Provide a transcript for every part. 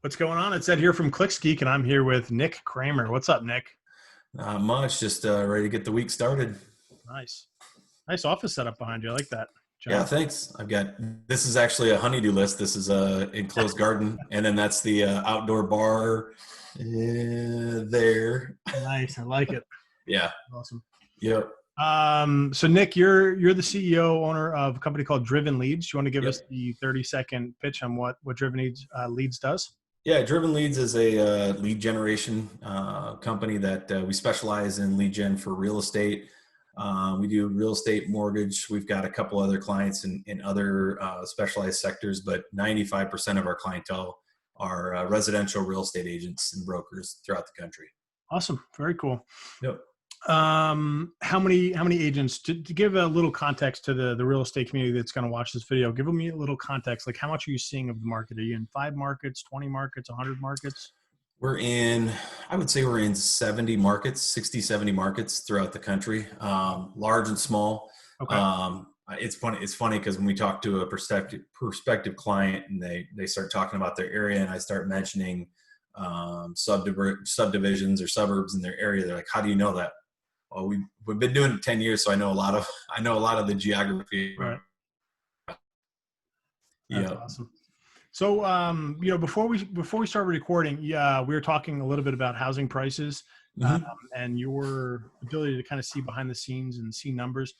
What's going on? It's Ed here from ClicksGeek, and I'm here with Nick Kremer. What's up, Nick? Not much, just ready to get the week started. Nice. Nice office setup behind you. I like that. Yeah, John. thanks. This is actually a honeydew list. This is a enclosed garden, and then that's the outdoor bar there. Nice. I like it. Yeah. Awesome. Yep. So Nick, you're the CEO owner of a company called Driven Leads. You want to give Yep. us the 30-second pitch on what Driven Leads does? Yeah, Driven Leads is a lead generation company that we specialize in lead gen for real estate. We do real estate mortgage. We've got a couple other clients in other specialized sectors, but 95% of our clientele are residential real estate agents and brokers throughout the country. Awesome. Very cool. Yep. How many agents, to give a little context to the real estate community that's going to watch this video, give me a little context. Like, how much are you seeing of the market? Are you in 5 markets, 20 markets, 100 markets? I would say we're in 70 markets, 60, 70 markets throughout the country, large and small. Okay. It's funny because when we talk to a prospective client and they start talking about their area and I start mentioning subdivisions or suburbs in their area, they're like, how do you know that? Well, we've been doing it 10 years, so I know a lot of the geography. Right. That's Yeah. awesome. So, before we started recording, we were talking a little bit about housing prices, and your ability to kind of see behind the scenes and see numbers.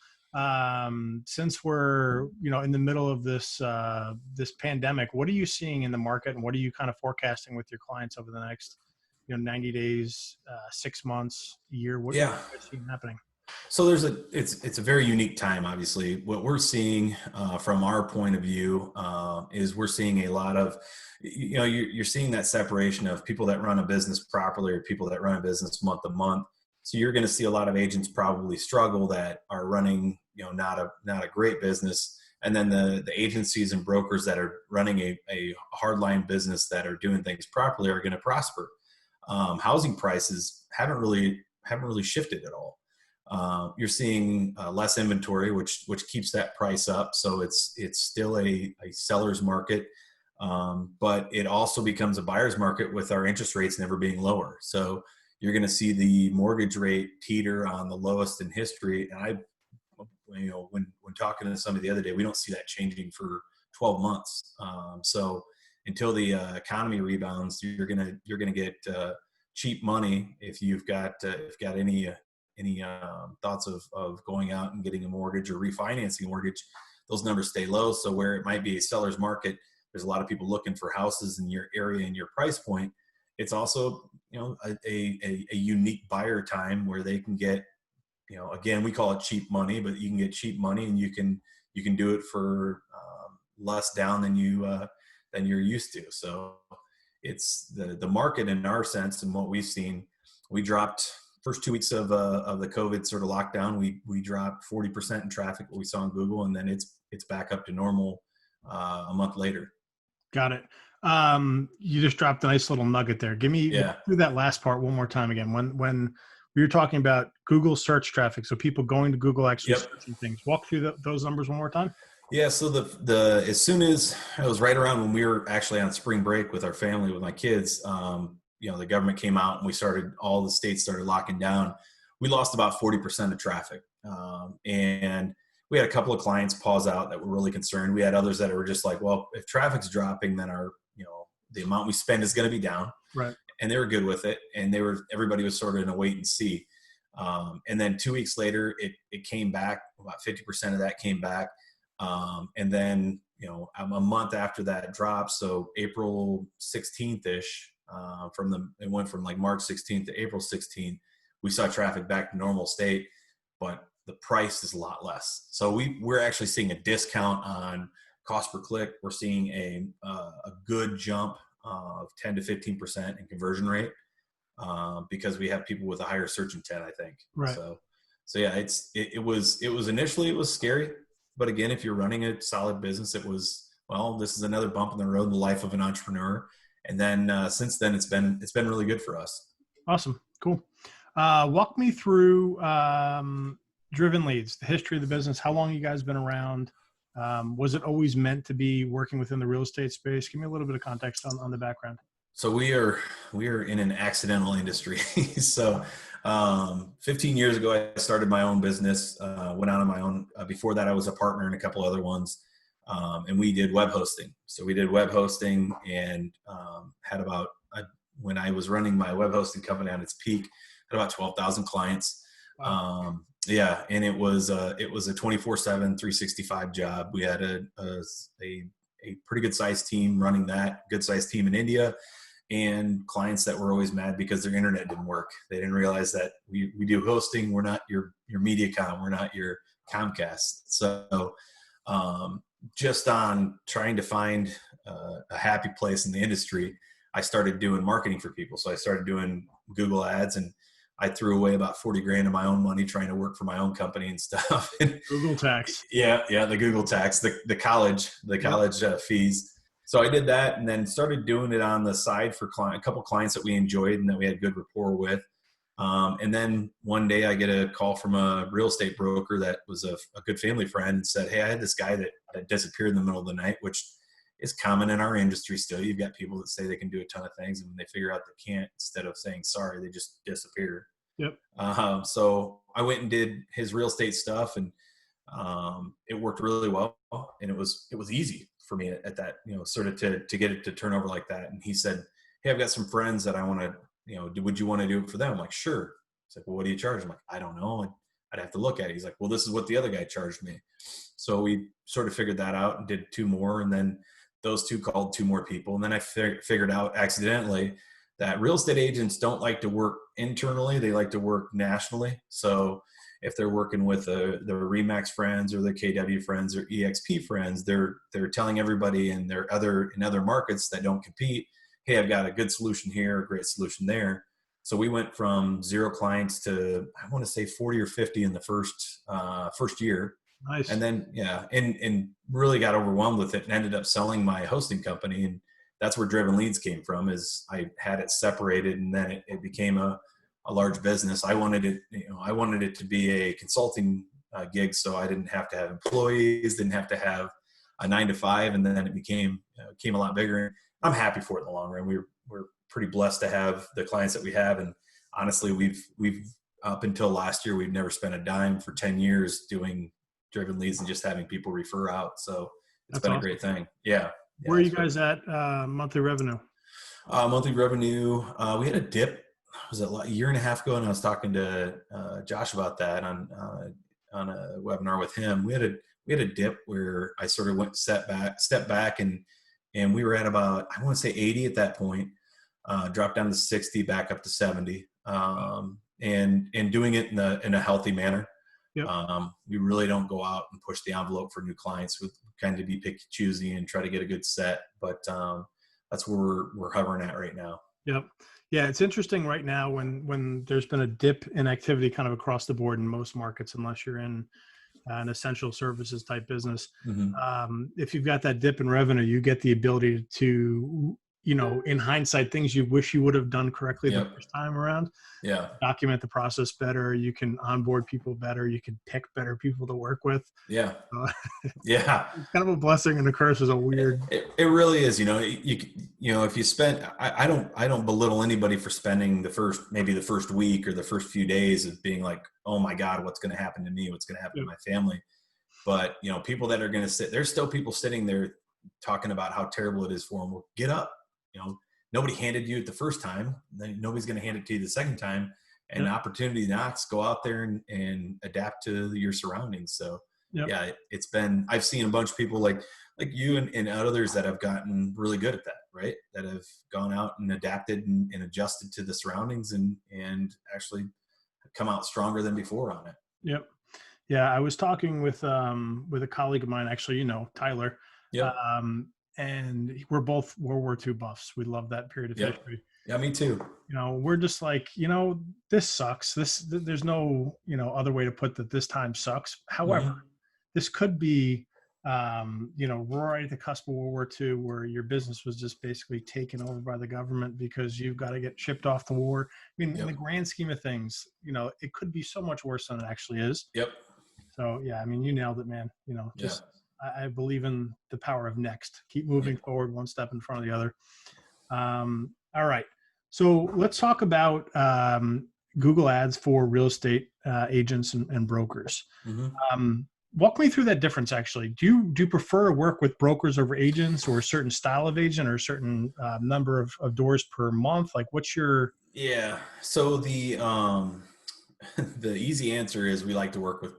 Since we're, in the middle of this pandemic, what are you seeing in the market, and what are you kind of forecasting with your clients over the next, 90 days, 6 months, a year? What are you seeing happening? So it's a very unique time. Obviously, what we're seeing from our point of view is we're seeing a lot of, you're seeing that separation of people that run a business properly or people that run a business month to month. So you're going to see a lot of agents probably struggle that are running, not a great business, and then the agencies and brokers that are running a hardline business that are doing things properly are going to prosper. Housing prices haven't really shifted at all. You're seeing less inventory, which keeps that price up. So it's still a seller's market, but it also becomes a buyer's market with our interest rates never being lower. So you're going to see the mortgage rate teeter on the lowest in history. And when talking to somebody the other day, we don't see that changing for 12 months. So until the economy rebounds, you're gonna get cheap money if you've got any thoughts of going out and getting a mortgage or refinancing a mortgage. Those numbers stay low. So where it might be a seller's market, there's a lot of people looking for houses in your area and your price point. It's also, a unique buyer time where they can get, again, we call it cheap money, but you can get cheap money and you can do it for less down than you're used to. So it's the market in our sense and what we've seen. We dropped first 2 weeks of the COVID sort of lockdown. We dropped 40% in traffic, what we saw on Google, and then it's back up to normal a month later. Got it. You just dropped a nice little nugget there. Give me through that last part one more time again. When we were talking about Google search traffic, so people going to Google actually searching things. Walk through those numbers one more time. Yeah. So as soon as it was right around when we were actually on spring break with our family, with my kids, the government came out and all the states started locking down. We lost about 40% of traffic. And we had a couple of clients pause out that were really concerned. We had others that were just like, well, if traffic's dropping, then the amount we spend is going to be down. Right. And they were good with it. And everybody was sort of in a wait and see. And then 2 weeks later, it came back. About 50% of that came back. And then, a month after that dropped. So April 16th ish, it went from like March 16th to April 16th. We saw traffic back to normal state, but the price is a lot less. So we're actually seeing a discount on cost per click. We're seeing a good jump of 10 to 15% in conversion rate because we have people with a higher search intent, I think. Right. So yeah, it was initially it was scary, but again, if you're running a solid business, it was, well, this is another bump in the road in the life of an entrepreneur. And then since then, it's been really good for us. Awesome. Cool. Walk me through Driven Leads, the history of the business, how long you guys been around. Was it always meant to be working within the real estate space? Give me a little bit of context on the background. So we are in an accidental industry. So 15 years ago, I started my own business. Went out on my own. Before that, I was a partner in a couple other ones, and we did web hosting. So we did web hosting, and had about when I was running my web hosting company on its peak, had about 12,000 clients. Wow. Yeah, and it was a 24/7, 365 job. We had a pretty good sized team running that. Good sized team in India, and clients that were always mad because their internet didn't work. They didn't realize that we do hosting. We're not your MediaCom. We're not your Comcast. So just on trying to find a happy place in the industry, I started doing marketing for people. So I started doing Google ads, and I threw away about 40 grand of my own money trying to work for my own company and stuff. Google tax. Yeah, the Google tax, the college fees. So I did that, and then started doing it on the side for a couple clients that we enjoyed and that we had good rapport with. And then one day I get a call from a real estate broker that was a good family friend, and said, "Hey, I had this guy that disappeared in the middle of the night," which is common in our industry still. You've got people that say they can do a ton of things, and when they figure out they can't, instead of saying sorry, they just disappear. Yep. So I went and did his real estate stuff, and it worked really well, and it was easy for me at that, sort of to get it to turn over like that. And he said, "Hey, I've got some friends that I want to, would you want to do it for them?" I'm like, "Sure." He's like, "Well, what do you charge?" I'm like, "I don't know. I'd have to look at it." He's like, "Well, this is what the other guy charged me." So we sort of figured that out and did two more. And then those two called two more people. And then I figured out accidentally that real estate agents don't like to work internally. They like to work nationally. So if they're working with the Remax friends or the KW friends or EXP friends, they're telling everybody in other markets that don't compete, "Hey, I've got a good solution here, a great solution there." So we went from 0 clients to, I want to say, 40 or 50 in the first year. Nice. And then, yeah, and really got overwhelmed with it and ended up selling my hosting company. And that's where Driven Leads came from, is I had it separated, and then it became a large business. I wanted it to be a consulting gig, so I didn't have to have employees, didn't have to have a 9 to 5, and then it became a lot bigger. I'm happy for it in the long run. We're pretty blessed to have the clients that we have, and honestly, we've up until last year, we've never spent a dime for 10 years doing Driven Leads and just having people refer out. So it's That's been a awesome. great thing. Yeah. Where are you guys at monthly revenue? Monthly revenue, we had a dip. Was it a year and a half ago? And I was talking to Josh about that on a webinar with him. We had a dip where I sort of stepped back, and we were at about, I want to say 80 at that point. Dropped down to 60, back up to 70, and doing it in a healthy manner. Yep. We really don't go out and push the envelope for new clients. We kind of be picky, choosy, and try to get a good set. But that's where we're hovering at right now. Yep. Yeah, it's interesting right now when there's been a dip in activity kind of across the board in most markets, unless you're in an essential services type business. Mm-hmm. If you've got that dip in revenue, you get the ability to, in hindsight, things you wish you would have done correctly the first time around. Yeah. Document the process better. You can onboard people better. You can pick better people to work with. Yeah. Yeah. It's kind of a blessing and a curse. Is a weird. It really is. If you spend, I don't belittle anybody for spending the first week or the first few days of being like, "Oh my God, what's going to happen to me? What's going to happen to my family?" But people that are going to there's still people sitting there talking about how terrible it is for them. Well, get up. Nobody handed you it the first time. Then nobody's going to hand it to you the second time. And opportunity knocks. Go out there and adapt to your surroundings. So yeah, I've seen a bunch of people like you and others that have gotten really good at that, right? That have gone out and adapted and adjusted to the surroundings and actually come out stronger than before on it. Yep. Yeah. I was talking with a colleague of mine, actually, Tyler. Yep. And we're both World War II buffs. We love that period of history. Yeah, me too. We're just like, this sucks. There's no, other way to put that. This time sucks. However, this could be, right at the cusp of World War II, where your business was just basically taken over by the government because you've got to get shipped off the war. I mean, in the grand scheme of things, it could be so much worse than it actually is. Yep. So yeah, I mean, you nailed it, man. I believe in the power of next. Keep moving forward, one step in front of the other. All right. So let's talk about Google Ads for real estate agents and brokers. Hmm. Walk me through that difference. Actually, do you prefer to work with brokers over agents, or a certain style of agent, or a certain number of doors per month? Like, what's your Yeah. So the the easy answer is we like to work with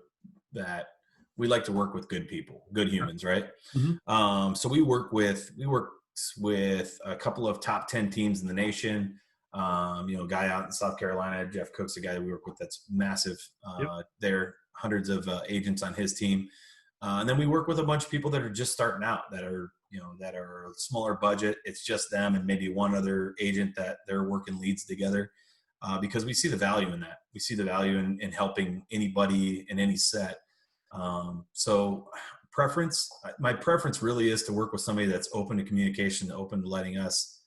that. We like to work with good people, good humans, right? Mhm. So we work with a couple of top 10 teams in the nation. A guy out in South Carolina, Jeff Cook's a guy that we work with that's massive. Yep. There hundreds of agents on his team. And then we work with a bunch of people that are just starting out, that are smaller budget. It's just them and maybe one other agent that they're working leads together, because we see the value in that. We see the value in helping anybody in any set. So my preference really is to work with somebody that's open to communication, open to letting us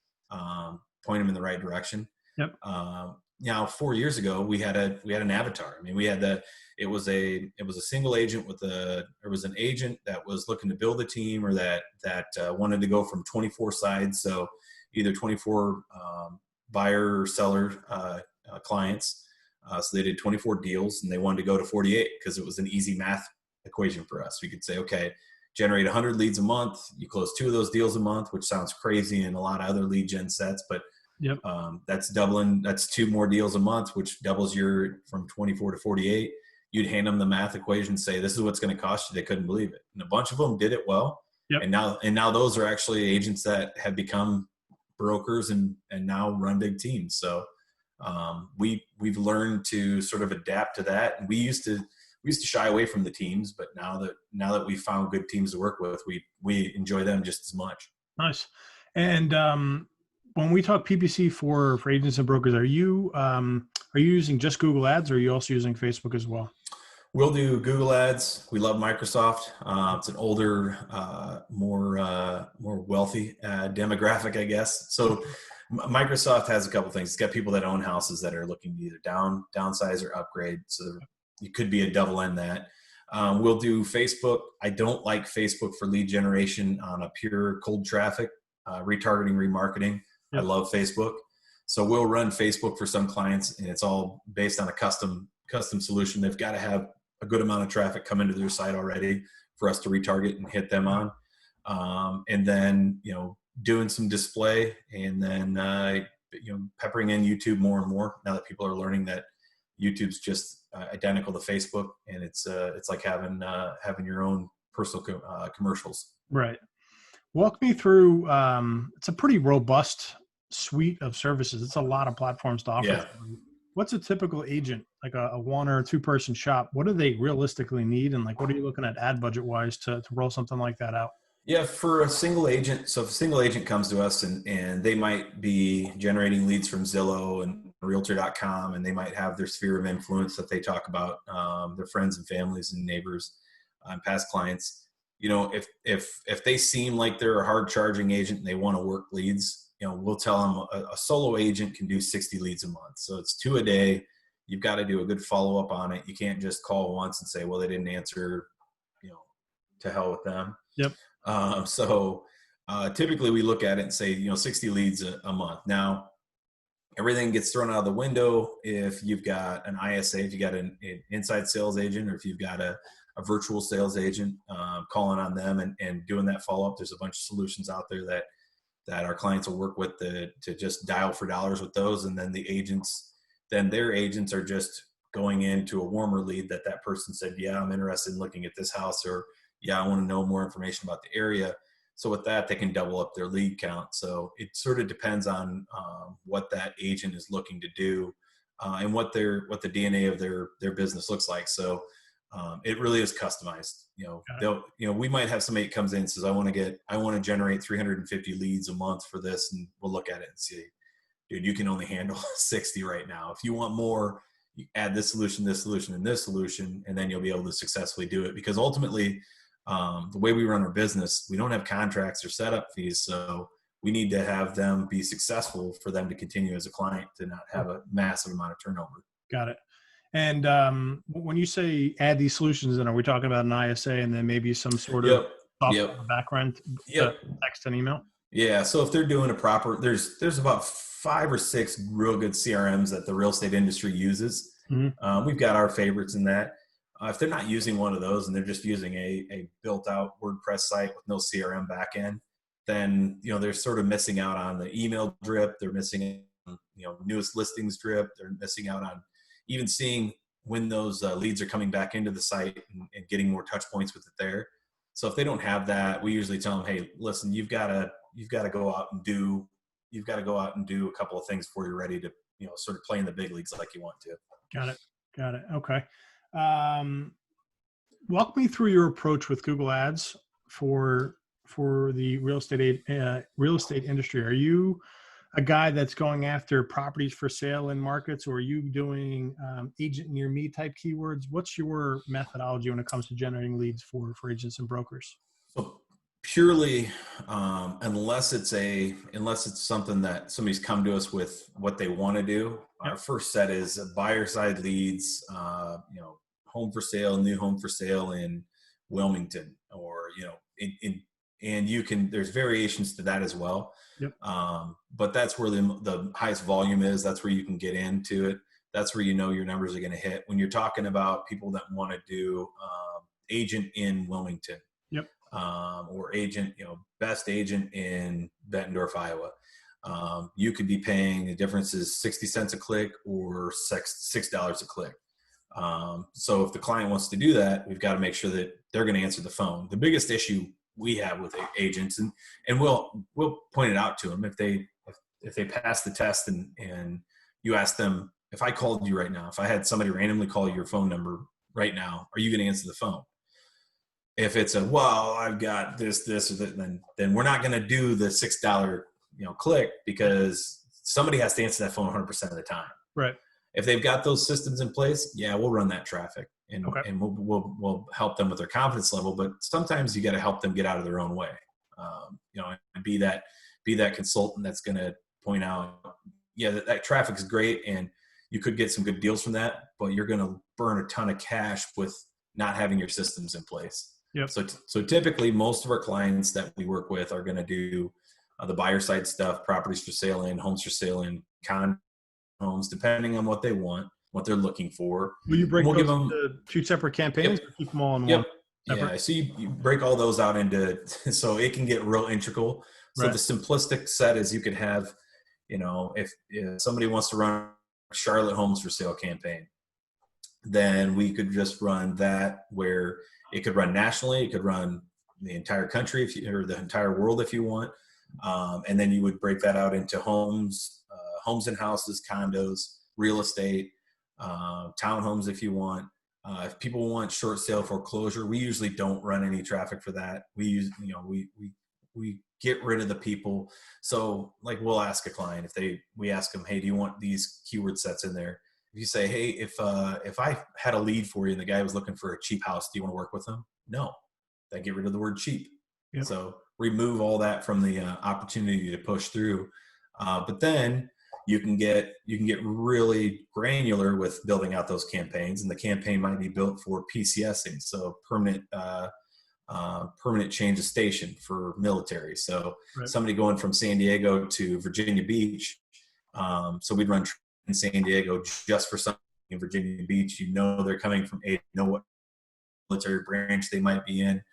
point them in the right direction. Yep. Now, 4 years ago, we had an avatar. I mean, it was a single agent there was an agent that was looking to build a team, or that wanted to go from 24 sides. So either 24 buyer or seller clients. So they did 24 deals, and they wanted to go to 48 because it was an easy math equation for us. We could say, okay, generate 100 leads a month. You close 2 of those deals a month, which sounds crazy in a lot of other lead gen sets, but Yep. that's doubling. That's 2 more deals a month, which doubles your from 24 to 48. You'd hand them the math equation, say, this is what's going to cost you. They couldn't believe it. And a bunch of them did it well. Yep. And now those are actually agents that have become brokers and now run big teams. So we've learned to sort of adapt to that. And we used to shy away from the teams, but now that we found good teams to work with, we enjoy them just as much. Nice. And when we talk PPC for agents and brokers, are you using just Google Ads, or are you also using Facebook as well? We'll do Google Ads. We love Microsoft. It's an older, more wealthy demographic, I guess. So Microsoft has a couple things. It's got people that own houses that are looking to either downsize or upgrade. So you could be a double end that. We'll do Facebook. I don't like Facebook for lead generation on a pure cold traffic, retargeting, remarketing. I Yep. love Facebook. So we'll run Facebook for some clients, and it's all based on a custom solution. They've got to have a good amount of traffic come into their site already for us to retarget and hit them on. And then, doing some display, and then, peppering in YouTube more and more now that people are learning that YouTube's just identical to Facebook, and it's like having your own personal commercials. Right. Walk me through. It's a pretty robust suite of services. It's a lot of platforms to offer. Yeah. What's a typical agent, like a 1 or 2 person shop? What do they realistically need, and like what are you looking at ad budget wise to roll something like that out? Yeah, for a single agent. So if a single agent comes to us and they might be generating leads from Zillow and Realtor.com, and they might have their sphere of influence that they talk about, their friends and families and neighbors and past clients. If they seem like they're a hard charging agent and they want to work leads, we'll tell them a solo agent can do 60 leads a month. So it's 2 a day. You've got to do a good follow up on it. You can't just call once and say, well, they didn't answer, to hell with them. Yep. So typically we look at it and say, 60 leads a month. Now, everything gets thrown out of the window if you've got an ISA, if you got an inside sales agent, or if you've got a virtual sales agent, calling on them and doing that follow-up. There's a bunch of solutions out there that our clients will work with to just dial for dollars with those. And then their agents are just going into a warmer lead that person said, yeah, I'm interested in looking at this house, or yeah, I want to know more information about the area. So with that, they can double up their lead count. So it sort of depends on what that agent is looking to do, and what the DNA of their business looks like. So it really is customized. We might have somebody that comes in and says, I want to generate 350 leads a month for this, and we'll look at it and see, dude, you can only handle 60 right now. If you want more, you add this solution, and this solution, and then you'll be able to successfully do it. Because ultimately, the way we run our business, we don't have contracts or setup fees. So we need to have them be successful for them to continue as a client, to not have a massive amount of turnover. Got it. And when you say add these solutions, then are we talking about an ISA and then maybe some sort of Yep. software background, Yep. text and email? Yeah. So if they're doing a proper, there's about 5 or 6 real good CRMs that the real estate industry uses. Mhm. We've got our favorites in that. If they're not using one of those and they're just using a built out WordPress site with no CRM backend, then they're sort of missing out on the email drip. They're missing newest listings drip. They're missing out on even seeing when those leads are coming back into the site and getting more touch points with it there. So if they don't have that, we usually tell them, hey, listen, you've got to go out and do a couple of things before you're ready to sort of play in the big leagues like you want to. Got it. Got it. Okay. Um, Walk me through your approach with Google Ads for the real estate industry. Are you a guy that's going after properties for sale in markets, or are you doing agent near me type keywords? What's your methodology when it comes to generating leads for agents and brokers? So purely, unless it's something that somebody's come to us with what they want to do, our Yep. first set is buyer side leads. Home for sale, new home for sale in Wilmington, or and there's variations to that as well. Yep. But that's where the highest volume is. That's where you can get into it. That's where your numbers are going to hit. When you're talking about people that want to do agent in Wilmington, Yep. or agent, best agent in Bettendorf, Iowa. You could be paying, the difference is 60 cents a click or $6 a click. So if the client wants to do that, we've got to make sure that they're going to answer the phone. The biggest issue we have with agents, and we'll point it out to them if they pass the test, and you ask them, if I called you right now, if I had somebody randomly call your phone number right now, are you going to answer the phone? If it's well, I've got this or that, then we're not going to do the $6 click, because somebody has to answer that phone 100% of the time. Right. If they've got those systems in place, yeah, we'll run that traffic, and Okay. and we'll help them with their confidence level. But sometimes you got to help them get out of their own way. And be that consultant that's going to point out, yeah, that traffic is great, and you could get some good deals from that, but you're going to burn a ton of cash with not having your systems in place. Yep. So typically, most of our clients that we work with are going to do the buyer side stuff, properties for sale in, homes for sale in, homes, depending on what they want, what they're looking for. Will you break We'll those give them into 2 separate campaigns, Yep. or keep them all in one? Yep. Separate? Yeah. So you break all those out into, so it can get real integral. So Right. the simplistic set is you could have, if somebody wants to run a Charlotte homes for sale campaign, then we could just run that, where it could run nationally, it could run the entire country or the entire world if you want. And then you would break that out into homes and houses, condos, real estate, townhomes if you want. If people want short sale foreclosure, we usually don't run any traffic for that. We get rid of the people. So like, we'll ask a client, we ask them, hey, do you want these keyword sets in there? If you say, hey, if I had a lead for you and the guy was looking for a cheap house, do you want to work with them? No. Then get rid of the word cheap. Yep. So remove all that from the opportunity to push through. But then you can get really granular with building out those campaigns, and the campaign might be built for PCSing, so permanent change of station for military. So Right. somebody going from San Diego to Virginia Beach, so we'd run in San Diego just for something in Virginia Beach. They're coming from what military branch they might be in.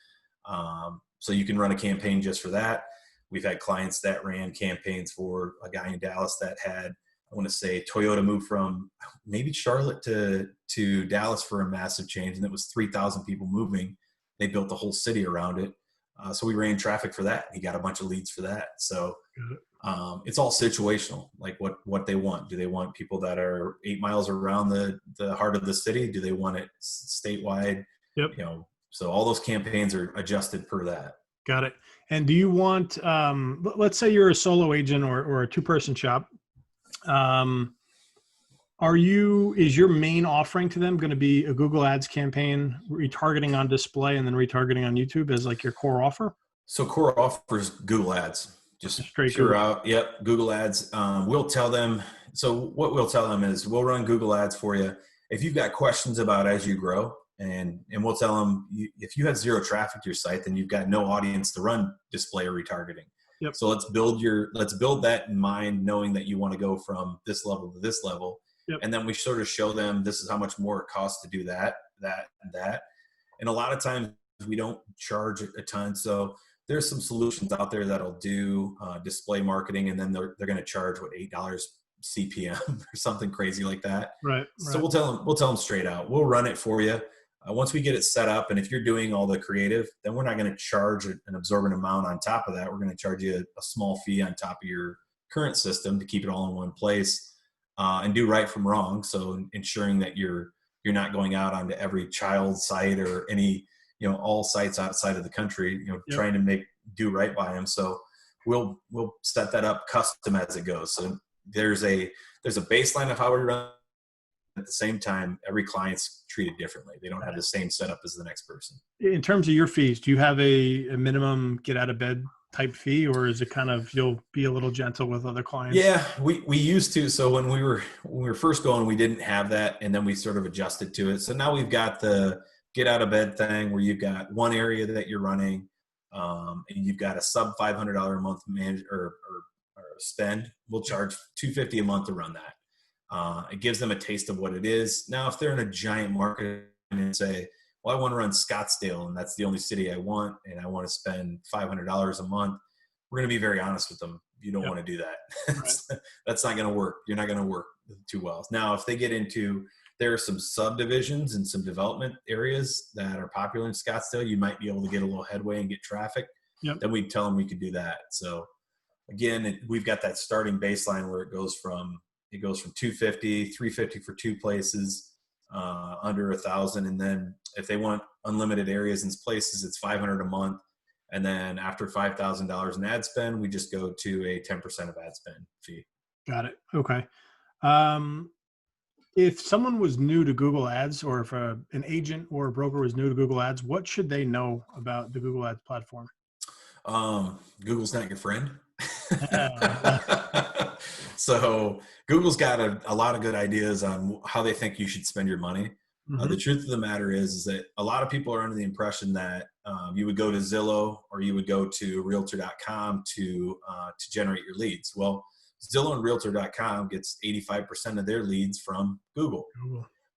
So you can run a campaign just for that. We've had clients that ran campaigns for a guy in Dallas that had, I want to say, Toyota moved from maybe Charlotte to Dallas for a massive change, and it was 3,000 people moving. They built the whole city around it. So we ran traffic for that. He got a bunch of leads for that. So it's all situational, like what they want. Do they want people that are 8 miles around the heart of the city? Do they want it statewide? Yep. So all those campaigns are adjusted per that. Got it. And do you want, let's say you're a solo agent or a 2-person shop. Is your main offering to them going to be a Google Ads campaign, retargeting on display, and then retargeting on YouTube as like your core offer? So core offers Google Ads, just straight pure Google. out. Yep. Google Ads. We'll tell them. So what we'll tell them is we'll run Google Ads for you. If you've got questions about as you grow, and we'll tell them, if you had zero traffic to your site, then you've got no audience to run display or retargeting. Yep. So let's build that in mind, knowing that you want to go from this level to this level. Yep. And then we sort of show them this is how much more it costs to do that, and that. And a lot of times we don't charge a ton. So there's some solutions out there that'll do display marketing, and then they're going to charge $8 CPM or something crazy like that. Right. So we'll tell them straight out, we'll run it for you. Once we get it set up, and if you're doing all the creative, then we're not going to charge an absorbent amount on top of that. We're going to charge you a small fee on top of your current system to keep it all in one place and do right from wrong. So ensuring that you're not going out onto every child site or any, all sites outside of the country, trying to do right by them. So we'll set that up custom as it goes. So there's a baseline of how we run. At the same time, every client's treated differently. They don't have the same setup as the next person. In terms of your fees, do you have a minimum get out of bed type fee, or is it kind of, you'll be a little gentle with other clients? Yeah, we used to. So when we were first going, we didn't have that. And then we sort of adjusted to it. So now we've got the get out of bed thing where you've got one area that you're running and you've got a sub $500 a month manage or spend. We'll charge $250 a month to run that. It gives them a taste of what it is. Now, if they're in a giant market and say, well, I want to run Scottsdale and that's the only city I want, and I want to spend $500 a month, we're going to be very honest with them. You don't want to do that. Right. That's not going to work. You're not going to work too well. Now, if they get into, there are some subdivisions and some development areas that are popular in Scottsdale, you might be able to get a little headway and get traffic. Yep. Then we tell them we could do that. So again, we've got that starting baseline where it goes from 250, 350 for two places, under 1,000. And then if they want unlimited areas and places, it's 500 a month. And then after $5,000 in ad spend, we just go to a 10% of ad spend fee. Got it. Okay. If someone was new to Google Ads, or if an agent or a broker was new to Google Ads, what should they know about the Google Ads platform? Google's not your friend. So Google's got a lot of good ideas on how they think you should spend your money. Mm-hmm. The truth of the matter is that a lot of people are under the impression that you would go to Zillow or you would go to Realtor.com to generate your leads. Well, Zillow and Realtor.com gets 85% of their leads from Google.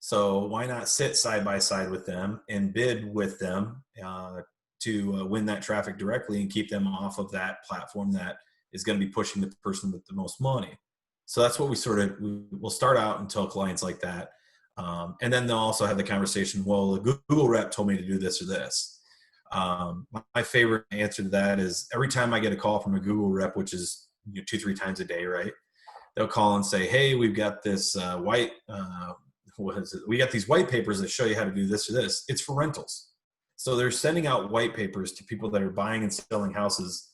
So why not sit side by side with them and bid with them to win that traffic directly and keep them off of that platform that is going to be pushing the person with the most money. So that's what we'll start out and tell clients like that. And then they'll also have the conversation, well, the Google rep told me to do this or this. My favorite answer to that is every time I get a call from a Google rep, which is 2-3 times a day, right? They'll call and say, hey, we've got this we got these white papers that show you how to do this or this. It's for rentals. So they're sending out white papers to people that are buying and selling houses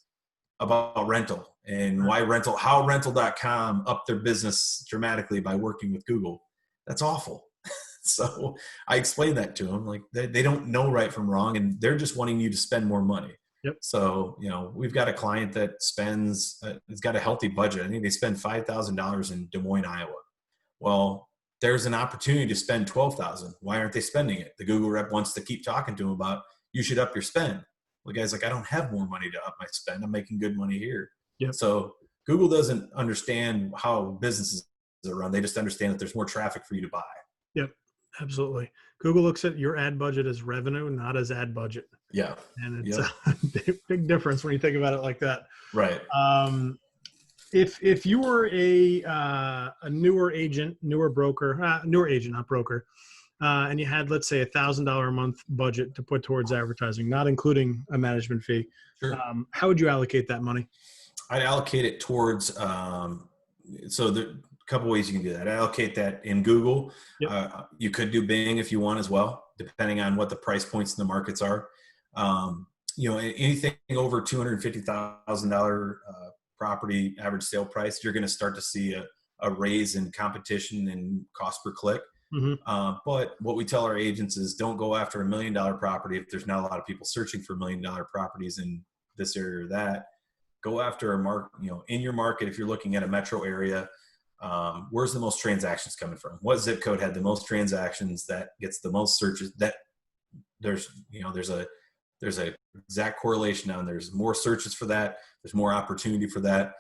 about rental and how rental.com upped their business dramatically by working with Google. That's awful. So I explained that to them. Like they don't know right from wrong, and they're just wanting you to spend more money. Yep. So, we've got a client that it's got a healthy budget. I think they spend $5,000 in Des Moines, Iowa. Well, there's an opportunity to spend $12,000. Why aren't they spending it? The Google rep wants to keep talking to them about, you should up your spend. Well, the guy's like, I don't have more money to up my spend. I'm making good money here. Yep. So Google doesn't understand how businesses are run. They just understand that there's more traffic for you to buy. Yep. Absolutely. Google looks at your ad budget as revenue, not as ad budget. Yeah. And it's a big difference when you think about it like that. Right. If you were a newer agent, not broker, and you had, let's say, $1,000 a month budget to put towards advertising, not including a management fee, sure. How would you allocate that money? I'd allocate it towards, so there are a couple ways you can do that. Allocate that in Google. Yep. You could do Bing if you want as well, depending on what the price points in the markets are. Anything over $250,000 property average sale price, you're going to start to see a raise in competition and cost per click. Mm-hmm. But what we tell our agents is don't go after $1 million property if there's not a lot of people searching for $1 million properties in this area or that. Go after a market, in your market. If you're looking at a metro area, where's the most transactions coming from? What zip code had the most transactions that gets the most searches? That there's there's a exact correlation now, and there's more searches for that. There's more opportunity for that.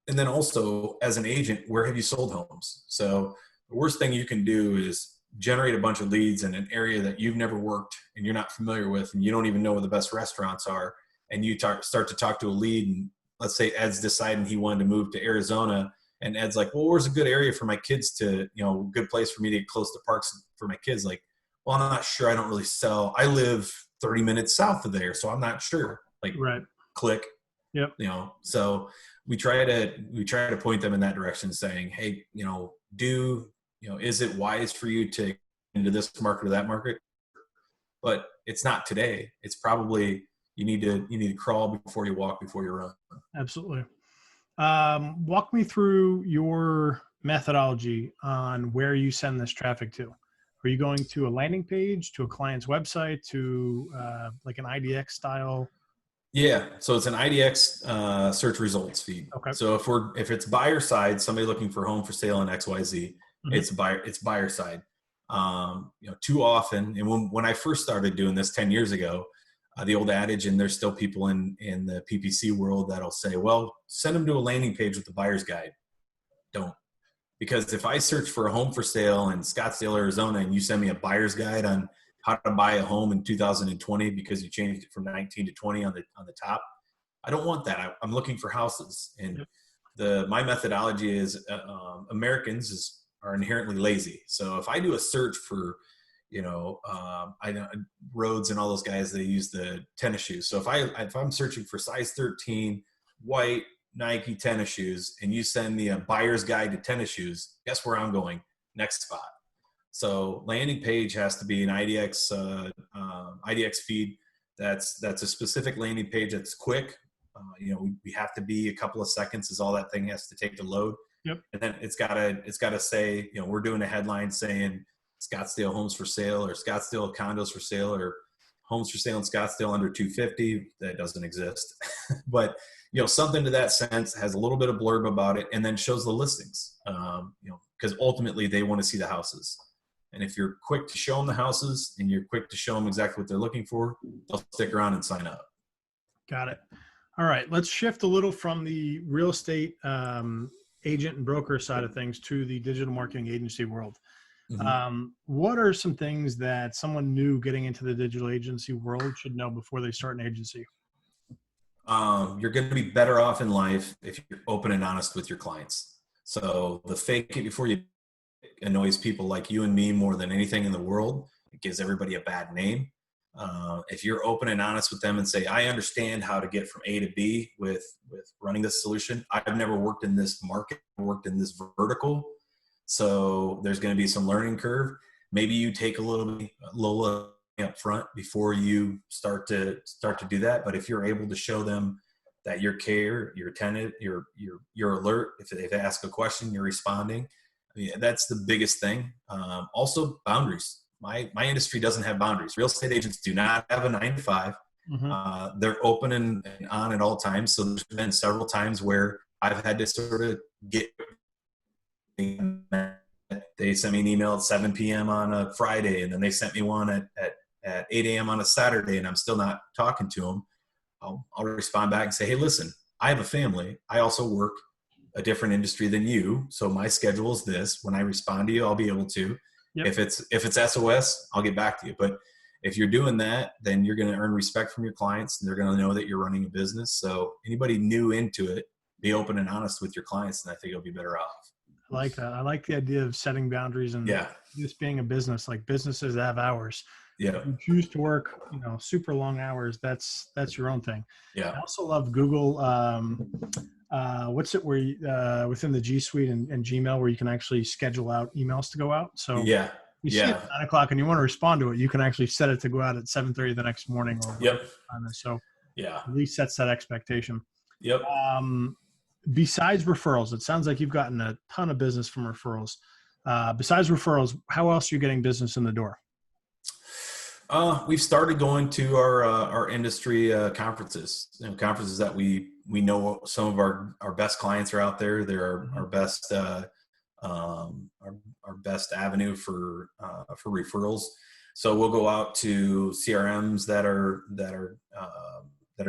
And then also as an agent, where have you sold homes? So the worst thing you can do is generate a bunch of leads in an area that you've never worked and you're not familiar with, and you don't even know where the best restaurants are. And you start to talk to a lead, and let's say Ed's deciding he wanted to move to Arizona, and Ed's like, well, where's a good area for my kids to, good place for me to get close to parks for my kids? Like, well, I'm not sure. I don't really sell. I live 30 minutes south of there, so I'm not sure. Like, Right. click. Yep. So we try to point them in that direction, saying, hey, is it wise for you to get into this market or that market? But it's not today. It's probably you need to crawl before you walk, before you run. Absolutely. Walk me through your methodology on where you send this traffic to. Are you going to a landing page, to a client's website, to like an IDX style? Yeah, so it's an IDX search results feed. Okay. So if it's buyer side, somebody looking for home for sale in XYZ, it's buyer side. Too often, and when I first started doing this 10 years ago, the old adage, and there's still people in the PPC world that'll say, well, send them to a landing page with the buyer's guide. Don't. Because if I search for a home for sale in Scottsdale, Arizona, and you send me a buyer's guide on how to buy a home in 2020 because you changed it from 19 to 20 on the top, I don't want that. I'm looking for houses. And my methodology is Americans are inherently lazy. So if I do a search for, I know Rhodes and all those guys, they use the tennis shoes. So if I'm searching for size 13 white Nike tennis shoes, and you send me a buyer's guide to tennis shoes, guess where I'm going? Next spot. So landing page has to be an IDX feed. That's a specific landing page that's quick. We have to be a couple of seconds is all that thing has to take to load. Yep. And then it's gotta say, we're doing a headline saying Scottsdale homes for sale, or Scottsdale condos for sale, or homes for sale in Scottsdale under 250. That doesn't exist. But something to that sense, has a little bit of blurb about it, and then shows the listings. Because ultimately they want to see the houses. And if you're quick to show them the houses and you're quick to show them exactly what they're looking for, they'll stick around and sign up. Got it. All right. Let's shift a little from the real estate agent and broker side of things to the digital marketing agency world. What are some things that someone new getting into the digital agency world should know before they start an agency? You're going to be better off in life if you're open and honest with your clients. So the fake it before you annoys people like you and me more than anything in the world. It gives everybody a bad name. If you're open and honest with them and say, I understand how to get from A to B with running this solution. I've never worked in this market, worked in this vertical. So there's going to be some learning curve. Maybe you take a little up front before you start to do that. But if you're able to show them that you care, you're attentive, you're alert. If they ask a question, you're responding. I mean, that's the biggest thing. Also boundaries. My industry doesn't have boundaries. Real estate agents do not have a 9 to 5. They're open and on at all times. So there's been several times where I've had to sort of get, they sent me an email at 7 p.m. on a Friday, and then they sent me one at 8 a.m. on a Saturday, and I'm still not talking to them. I'll respond back and say, hey, listen, I have a family. I also work a different industry than you. So my schedule is this. When I respond to you, I'll be able to. Yep. If it's SOS, I'll get back to you. But if you're doing that, then you're going to earn respect from your clients, and they're going to know that you're running a business. So anybody new into it, be open and honest with your clients, and I think you'll be better off. I like that. I like the idea of setting boundaries and this being a business. Like businesses that have hours. Yeah. If you choose to work, super long hours, that's your own thing. Yeah. I also love Google. What's it where you, within the G Suite and Gmail where you can actually schedule out emails to go out. So you see it at 9 o'clock and you want to respond to it, you can actually set it to go out at 7:30 the next morning. Or so at least sets that expectation. Yep. Besides referrals, it sounds like you've gotten a ton of business from referrals. Besides referrals, how else are you getting business in the door? We've started going to our industry conferences, conferences that we know some of our best clients are out there. They're our best our best avenue for referrals. So we'll go out to CRMs that are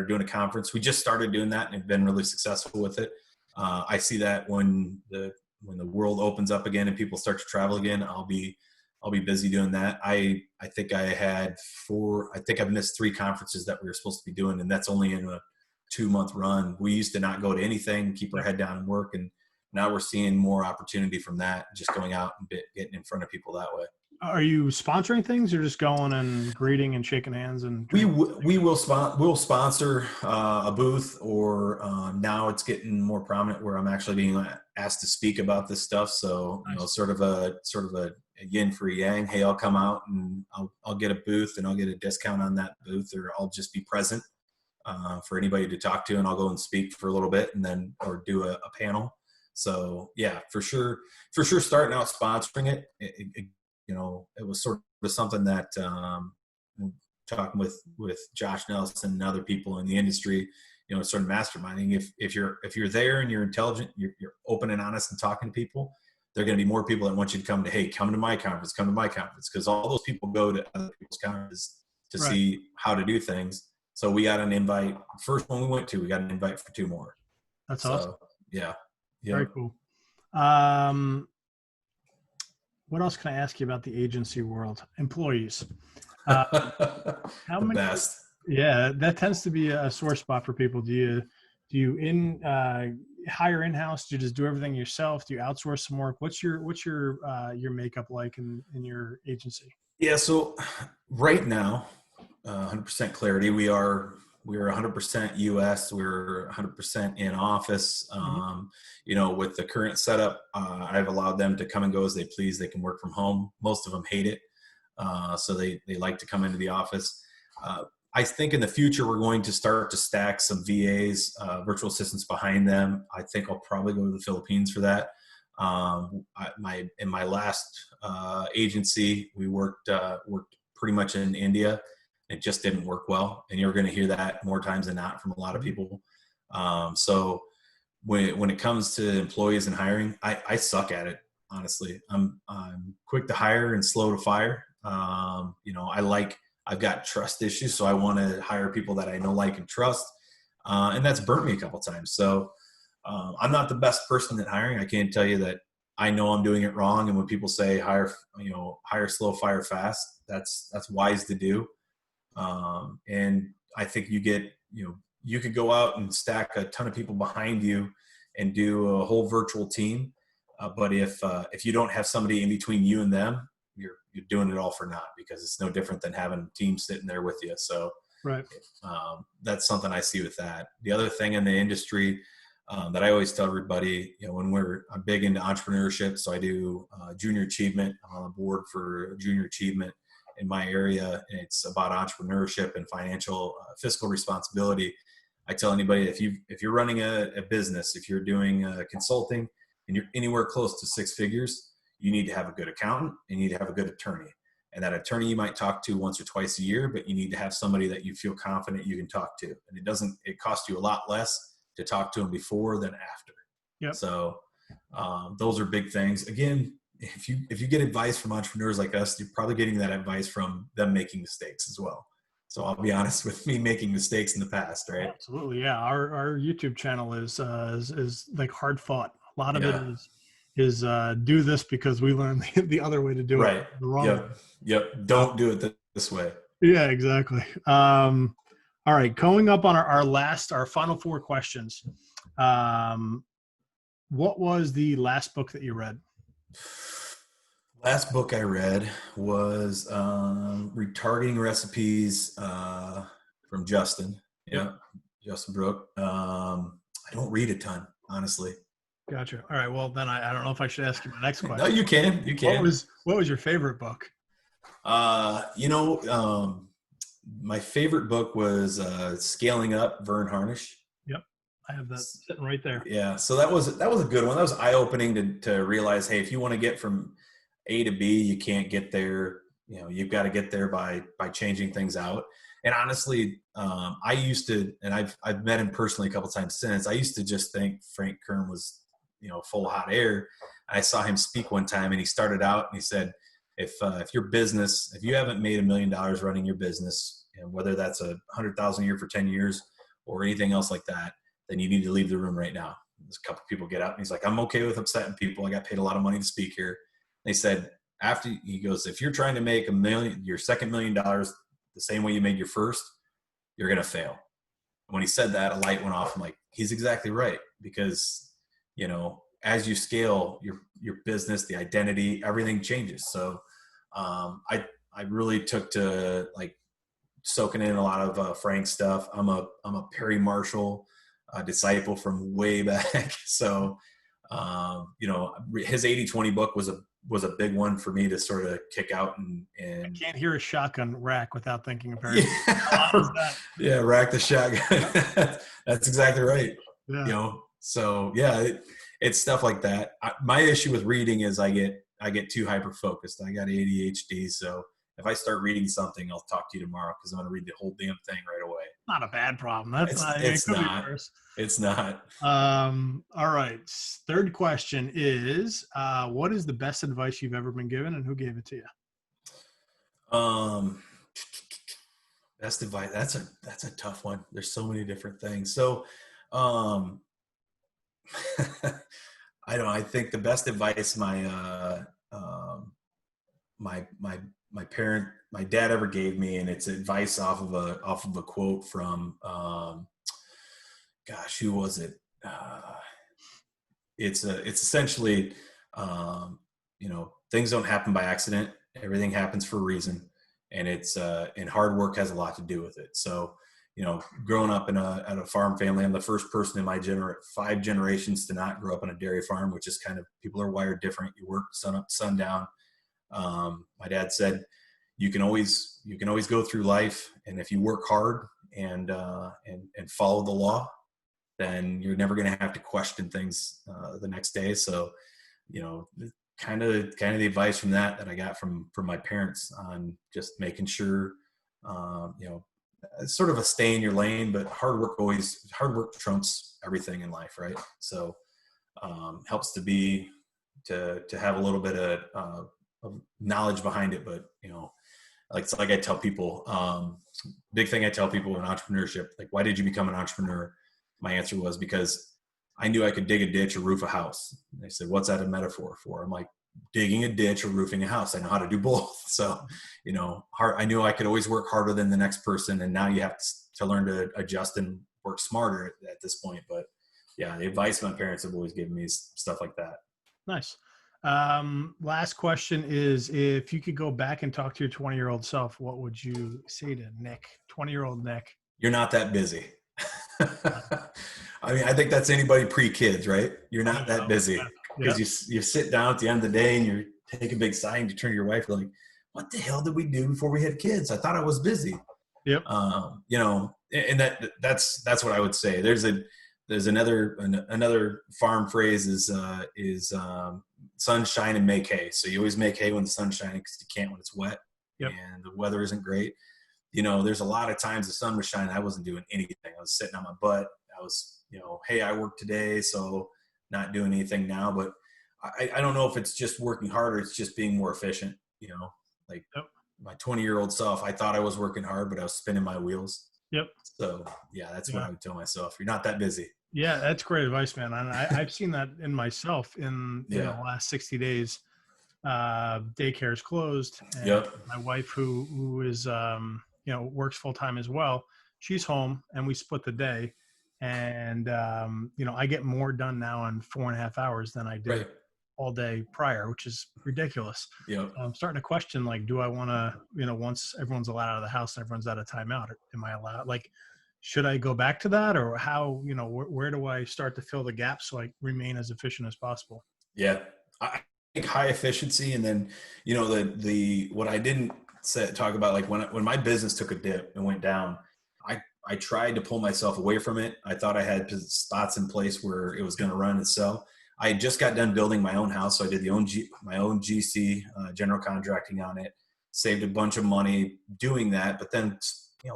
doing a conference. We just started doing that and have been really successful with it. I see that when the world opens up again and people start to travel again, I'll be busy doing that. I think I've missed 3 conferences that we were supposed to be doing, and that's only in a 2-month run. We used to not go to anything, keep our head down and work, and now we're seeing more opportunity from that, just going out and getting in front of people that way. Are you sponsoring things, or just going and greeting and shaking hands and we'll sponsor a booth, or now it's getting more prominent where I'm actually being asked to speak about this stuff. So Nice. sort of a yin for a yang. Hey, I'll come out and I'll get a booth and I'll get a discount on that booth, or I'll just be present for anybody to talk to, and I'll go and speak for a little bit and then or do a panel. So yeah, for sure starting out sponsoring it, it was sort of something that talking with Josh Nelson and other people in the industry, sort of masterminding. If you're there and you're intelligent, you're open and honest and talking to people, there are going to be more people that want you to come to my conference, because all those people go to other people's conferences to Right. see how to do things. So we got an invite. First one we went to, we got an invite for 2 more. That's so, awesome. Yeah. Very cool. What else can I ask you about the agency world? Employees. How many? Best. Yeah, that tends to be a sore spot for people. Do you hire in-house? Do you just do everything yourself? Do you outsource some work? What's your makeup like in your agency? Yeah. So right now, 100% clarity. We are 100% US. We're 100% in office. With the current setup, I've allowed them to come and go as they please. They can work from home. Most of them hate it. So they like to come into the office. I think in the future, we're going to start to stack some VAs, virtual assistants behind them. I think I'll probably go to the Philippines for that. In my last agency, we worked pretty much in India. It just didn't work well, and you're going to hear that more times than not from a lot of people. So when it comes to employees and hiring, I suck at it, honestly. I'm quick to hire and slow to fire. I've got trust issues, so I want to hire people that I know, like, and trust, and that's burnt me a couple times. So I'm not the best person at hiring. I can't tell you that I know I'm doing it wrong. And when people say hire slow, fire fast, that's wise to do. And I think you could go out and stack a ton of people behind you and do a whole virtual team. But if you don't have somebody in between you and them, you're doing it all for naught, because it's no different than having a team sitting there with you. So right. That's something I see with that. The other thing in the industry that I always tell everybody, I'm big into entrepreneurship. So I do junior achievement. I'm on the board for junior achievement in my area, and it's about entrepreneurship and financial fiscal responsibility. I tell anybody, if you're running a business, if you're doing consulting and you're anywhere close to 6 figures, you need to have a good accountant, and you need to have a good attorney. And that attorney you might talk to once or twice a year, but you need to have somebody that you feel confident you can talk to. And it costs you a lot less to talk to them before than after. Yep. So those are big things. Again, if you get advice from entrepreneurs like us, you're probably getting that advice from them making mistakes as well. So I'll be honest with me making mistakes in the past, right? Absolutely. Yeah. Our YouTube channel is like hard fought. A lot of it is do this because we learned the other way to do it. Right. The wrong way. Yep. Don't do it this way. Yeah, exactly. All right. Going up on our final 4 questions. What was the last book that you read? Last book I read was Retargeting Recipes from Justin. Yeah, Justin Brooke. I don't read a ton, honestly. Gotcha. All right. Well, then I don't know if I should ask you my next question. No, you can. You can. What was your favorite book? My favorite book was Scaling Up, Vern Harnish. Yep. I have that sitting right there. Yeah. So that was a good one. That was eye-opening to realize, hey, if you want to get from A to B, you can't get there. You've got to get there by changing things out. And honestly, I used to, and I've met him personally a couple times since. I used to just think Frank Kern was, full of hot air. I saw him speak one time, and he started out and he said, if your business, if you haven't made $1 million running your business, and whether that's 100,000 a year for 10 years or anything else like that, then you need to leave the room right now. There's a couple people get up and he's like, I'm okay with upsetting people. I got paid a lot of money to speak here. They said, after, he goes, if you're trying to make your second $1 million the same way you made your first, you're going to fail. When he said that, a light went off. I'm like, he's exactly right. Because, as you scale your business, the identity, everything changes. So I really took to like soaking in a lot of Frank's stuff. I'm a Perry Marshall disciple from way back. So, his 80-20 book was a big one for me to sort of kick out and I can't hear a shotgun rack without thinking of Perry. Yeah, rack the shotgun. That's exactly right. Yeah. So yeah, it's stuff like that. My issue with reading is I get too hyper focused. I got ADHD, so if I start reading something, I'll talk to you tomorrow because I'm going to read the whole damn thing right away. Not a bad problem. That's It's not. It's not. All right. Third question is, what is the best advice you've ever been given, and who gave it to you? Best advice. That's a tough one. There's so many different things. So, I don't know. I think the best advice my dad ever gave me, and it's advice off of a quote from, who was it? It's essentially, things don't happen by accident. Everything happens for a reason, and and hard work has a lot to do with it. So, growing up at a farm family, I'm the first person in my 5 generations to not grow up on a dairy farm, which is kind of, people are wired different. You work sun up, sun down. My dad said, you can always go through life, and if you work hard and follow the law, then you're never going to have to question things the next day. So, kind of the advice from that I got from my parents on just making sure, it's sort of a stay in your lane, but hard work trumps everything in life, right? So, helps to have a little bit of knowledge behind it, but like I tell people, big thing I tell people in entrepreneurship, like, why did you become an entrepreneur? My answer was because I knew I could dig a ditch or roof a house. And they said, what's that a metaphor for? I'm like, digging a ditch or roofing a house. I know how to do both. So, I knew I could always work harder than the next person. And now you have to learn to adjust and work smarter at this point. But yeah, the advice my parents have always given me is stuff like that. Nice. Last question is, if you could go back and talk to your 20-year-old self, what would you say to Nick, 20-year-old Nick? You're not that busy. I mean, I think that's anybody pre-kids, right? You're not that busy because you sit down at the end of the day and you take a big sigh and you turn to your wife, you're like, what the hell did we do before we had kids? I thought I was busy. Yep. And that's what I would say. There's another farm phrase is sunshine and make hay. So you always make hay when the sun's shining because you can't when it's wet. Yep. And the weather isn't great. There's a lot of times the sun was shining. I wasn't doing anything. I was sitting on my butt. I was, hey, I worked today, so not doing anything now. But I don't know if it's just working harder. It's just being more efficient. Like my 20-year-old self, I thought I was working hard, but I was spinning my wheels. Yep. So yeah, that's what I would tell myself. You're not that busy. Yeah, that's great advice, man. And I've seen that in myself in the last 60 days. Daycare is closed. And my wife, who is, works full time as well, she's home and we split the day. And, I get more done now in 4.5 hours than I did all day prior, which is ridiculous. Yep. I'm starting to question, like, do I want to, once everyone's allowed out of the house and everyone's out of timeout, am I allowed, like, should I go back to that, or how, where do I start to fill the gap so I remain as efficient as possible? Yeah. I think high efficiency. And then, what I didn't talk about, like when my business took a dip and went down, I tried to pull myself away from it. I thought I had spots in place where it was going to run and sell. I had just got done building my own house. So I did my own GC, general contracting on it, saved a bunch of money doing that, but then,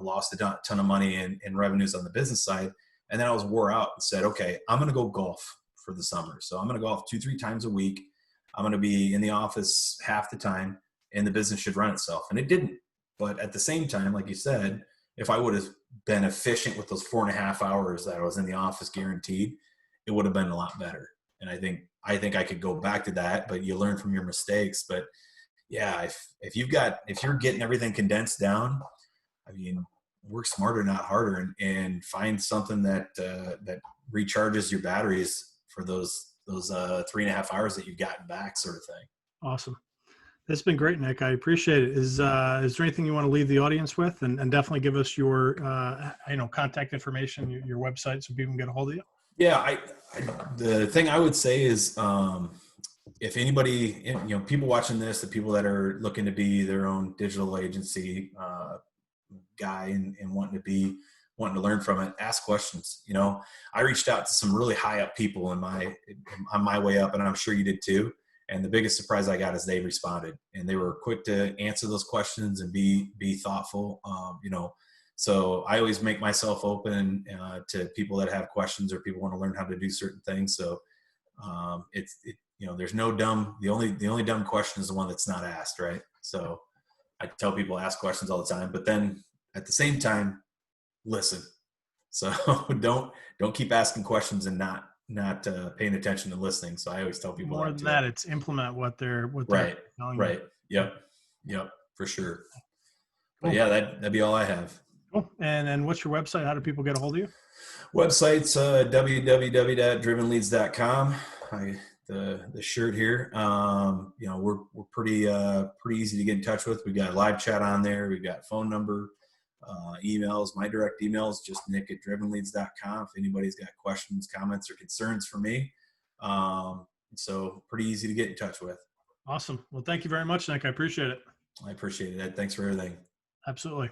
lost a ton of money in revenues on the business side. And then I was wore out and said, okay, I'm going to go golf for the summer. So I'm going to golf 2-3 times a week. I'm going to be in the office half the time. and the business should run itself. And it didn't. But at the same time, like you said, if I would have been efficient with those 4.5 hours that I was in the office guaranteed, it would have been a lot better. And I think I could go back to that, but you learn from your mistakes. But yeah, if you're getting everything condensed down, I mean, work smarter, not harder, and find something that that recharges your batteries for those 3.5 hours that you've gotten back, sort of thing. Awesome. This has been great, Nick. I appreciate it. Is there anything you want to leave the audience with, and definitely give us your contact information, your website, so people can get a hold of you? Yeah, the thing I would say is, if anybody, people watching this, the people that are looking to be their own digital agency guy and wanting to learn from it, ask questions. I reached out to some really high up people on my way up, and I'm sure you did too. And the biggest surprise I got is they responded, and they were quick to answer those questions and be thoughtful. So I always make myself open to people that have questions or people want to learn how to do certain things. So there's no dumb. The only dumb question is the one that's not asked, right? So I tell people ask questions all the time, but then at the same time, listen. So don't keep asking questions and not paying attention to listening. So I always tell people More that than too. that, it's implement what they're Right. telling you. Right. Yep. For sure. But Cool. yeah, that'd be all I have. Cool. And what's your website? How do people get a hold of you? Website's www.drivenleads.com. The shirt here. We're pretty easy to get in touch with. We've got live chat on there. We've got phone number, emails. My direct email is just nick@drivenleads.com. If anybody's got questions, comments, or concerns for me. So pretty easy to get in touch with. Awesome. Well, thank you very much, Nick. I appreciate it. I appreciate it, Ed. Thanks for everything. Absolutely.